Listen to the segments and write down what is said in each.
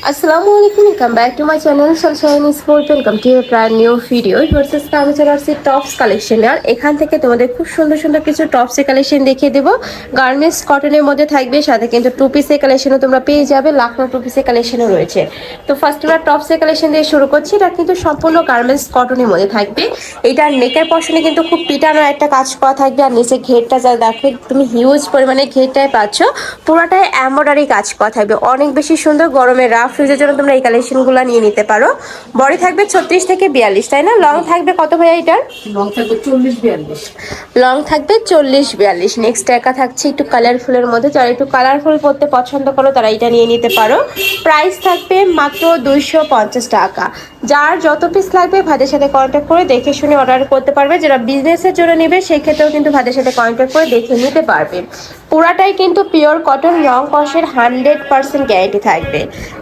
আসসালামু আলাইকুম, welcome back to my channel Sunshine sport. Welcome to A brand new video versus আমি চলে আসছি টপস কালেকশন। আর এখান থেকে তোমাদের খুব সুন্দর সুন্দর কিছু টপসের কালেকশন দেখিয়ে দেবো। গার্মেন্টস কটনের মধ্যে থাকবে, সাথে কিন্তু টু পিসের কালেকশনও তোমরা পেয়ে যাবে, লাখনো টু পিসের কালেকশনও রয়েছে। তো ফার্স্ট আমরা টপসের কালেকশন দিয়ে শুরু করছি। এটা কিন্তু সম্পূর্ণ গার্মেন্টস কটনের মধ্যে থাকবে। এটার নেকের পশনে কিন্তু খুব পিটানো একটা কাজ করা থাকবে, আর নিচে ঘেরটা যা দেখো তুমি হিউজ পরিমাণে ঘেরটায় পাচ্ছ, পুরোটাই এমব্রয়ডারি কাজ করা থাকবে, অনেক বেশি সুন্দর। গরমের রাফ ইউজের জন্য তোমরা এই কালেকশনগুলো নিয়ে নিতে পারো। বডি থাকবে 36 থেকে 42, তাই না? লং থাকবে কত ভাইয়া এটার? লং থাকবে 40-42। লং থাকবে 40-42। নেক্সট একা থাকছে একটু কালারফুলের মধ্যে, যারা একটু কালারফুল পড়তে পছন্দ করো তারা এটা নিয়ে নিতে পারো। প্রাইস থাকবে মাত্র 250 টাকা। যার যত পিস লাগবে ভাইদের সাথে কন্ট্যাক্ট করে দেখে শুনে অর্ডার করতে পারবে। যারা বিজনেসের জন্য নেবে সেক্ষেত্রেও কিন্তু ভাইদের সাথে কন্ট্যাক্ট করে দেখে নিতে পারবে। পুরাটাই কিন্তু পিওর কটন, রং কষের 100% গ্যারান্টি থাকবে।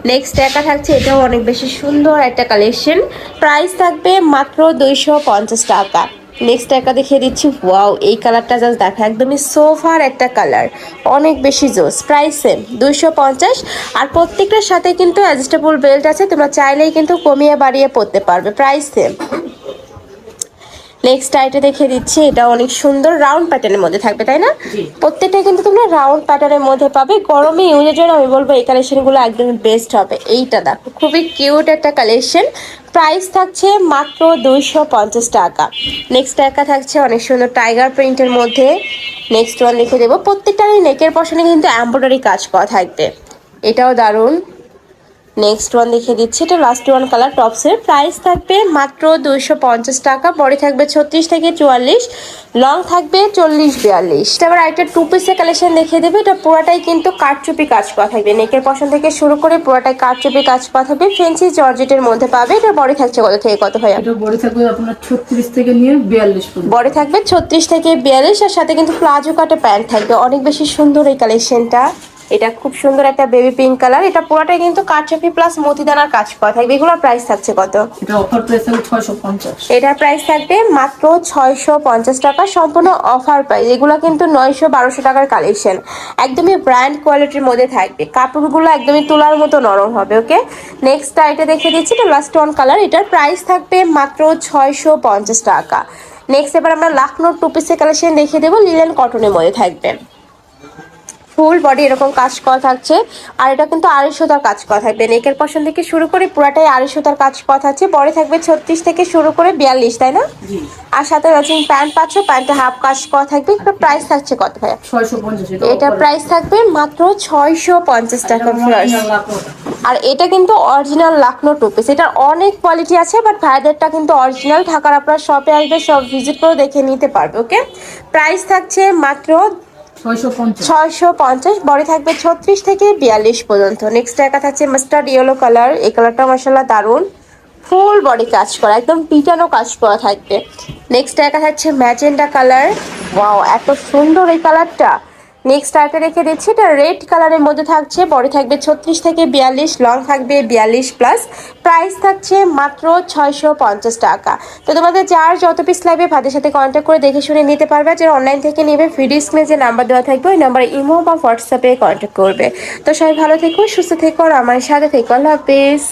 নেক্সট একা থাকছে, এটাও অনেক বেশি সুন্দর একটা কালেকশন। প্রাইস থাকবে মাত্র 250 টাকা। নেক্সট একটা দেখিয়ে দিচ্ছি। ওয়াও, এই কালারটা জাস্ট দেখো, একদমই সোফার একটা কালার, অনেক বেশি জোস। Price same 250। আর প্রত্যেকটার সাথে কিন্তু অ্যাডজাস্টেবল বেল্ট আছে, তোমরা চাইলেই কিন্তু কমিয়ে বাড়িয়ে পরতে পারবে। Price same. নেক্সট আইটা দেখিয়ে দিচ্ছি, এটা অনেক সুন্দর রাউন্ড প্যাটার্নের মধ্যে থাকবে, তাই না? প্রত্যেকটা কিন্তু তোমরা রাউন্ড প্যাটার্নের মধ্যে পাবে। গরমে ইউজের জন্য আমি বলবো এই কালেকশনগুলো একদমই বেস্ট হবে। এইটা দেখো, খুবই কিউট একটা কালেকশন। প্রাইস থাকছে মাত্র 250 টাকা। নেক্সট একা থাকছে অনেক সুন্দর টাইগার প্রিন্টের মধ্যে। নেক্সট ওয়ান লিখে দেবো, প্রত্যেকটারই নেকের পশনে কিন্তু এমব্রয়ডারি কাজ করা থাকবে, এটাও দারুণ। নেক্সট ওয়ান দেখিয়ে দিচ্ছি, এটা লাস্ট ওয়ান কালার টপসের। প্রাইস থাকবে মাত্র 250 টাকা। বডি থাকবে 36 থেকে 44, লং থাকবে 40-42। তারপর একটা টু পিসের কালেকশন দেখিয়ে দেবে। এটা পুরাটাই কিন্তু কাঠচুপি কাজ করা থাকবে, নেকের পশন থেকে শুরু করে পুরাটাই কাঠচুপি কাজ করা থাকবে। ফেন্সি জর্জেটের মধ্যে পাবে। এটা বডি থাকছে কত থেকে কত ভাইয়া? এটা বডি থাকবে আপনার 36 থেকে নিয়ে 42 পর্যন্ত। বডি থাকবে 36 থেকে 42, আর সাথে কিন্তু প্লাজো কাটা প্যান্ট থাকবে। অনেক বেশি সুন্দর এই কালেকশনটা। এটা খুব সুন্দর একটা বেবি পিঙ্ক কালার। এটা পুরোটাই কিন্তু কাঠচাপি প্লাস মতিদানার কাজ করা থাকবে। এগুলোর প্রাইস থাকছে কত? এটা অফার প্রাইস থাকবে 650। এটার প্রাইস থাকবে মাত্র 650 টাকা, সম্পূর্ণ অফার প্রাইস। এগুলো কিন্তু 900-1200 টাকার কালেকশন, একদমই ব্র্যান্ড কোয়ালিটির মধ্যে থাকবে। কাপড়গুলো একদমই তোলার মতো নরম হবে। ওকে, নেক্সট এটা দেখে দিচ্ছি, এটা লাস্ট ওয়ান কালার। এটার প্রাইস থাকবে মাত্র 650 টাকা। নেক্সট এবার আমরা লাখনোর টু পিসের কালেকশন দেখিয়ে দেবো, লিলেন কটনের মধ্যে থাকবে। ফুল বডি এরকম কাজ করা থাকছে, আর এটা কিন্তু 250 কাজ করা থাকবে। নেকের পশন থেকে শুরু করে পুরাটাই 250 কাজ করা থাকছে। বডি থাকবে 36 থেকে শুরু করে 42, তাই না? আর সাথে ম্যাচিং প্যান্ট পাচ্ছ, প্যান্টে হাফ কাজ করা থাকবে। এটা প্রাইস থাকছে কত ভাইয়া? 650। এটা প্রাইস থাকবে মাত্র 650 টাকা। আর এটা কিন্তু অরিজিনাল লাখনো টু পিস। এটার অনেক কোয়ালিটি আছে, বাট ভাইদেরটা কিন্তু অরিজিনাল। ঢাকার আপনার শপে আসবে, সব ভিজিট করে দেখে নিতে পারবে। ওকে, প্রাইস থাকছে মাত্র 650। বডি থাকবে 36 থেকে 42 পর্যন্ত। নেক্সট একা থাকছে মাস্টার্ড ইয়েলো কালার। এই কালারটা মাশাআল্লাহ দারুণ, ফুল বডি কাজ করা, একদম পিটানো কাজ করা থাকবে। নেক্সট একা থাকছে ম্যাজেন্ডা কালার। ওয়াও, এত সুন্দর এই কালারটা। নেক্সট আরেকটা রেখে দিচ্ছি, এটা রেড কালারের মধ্যে থাকছে। বডি থাকবে 36 থেকে 42, লং থাকবে 42+। প্রাইস থাকছে মাত্র 650 টাকা। তো তোমাদের যার যত পিস লাগবে ভাইদের সাথে কন্ট্যাক্ট করে দেখে শুনে নিতে পারবে। যারা অনলাইন থেকে নেবে ভিডিও স্ক্রিনে যে নাম্বার দেওয়া থাকবে ওই নাম্বারে ইমো বা হোয়াটসঅ্যাপে কন্ট্যাক্ট করবে। তো সবাই ভালো থেকো, সুস্থ থেকো, আর আমার সাথে থেকো। আল্লাহ হাফেজ।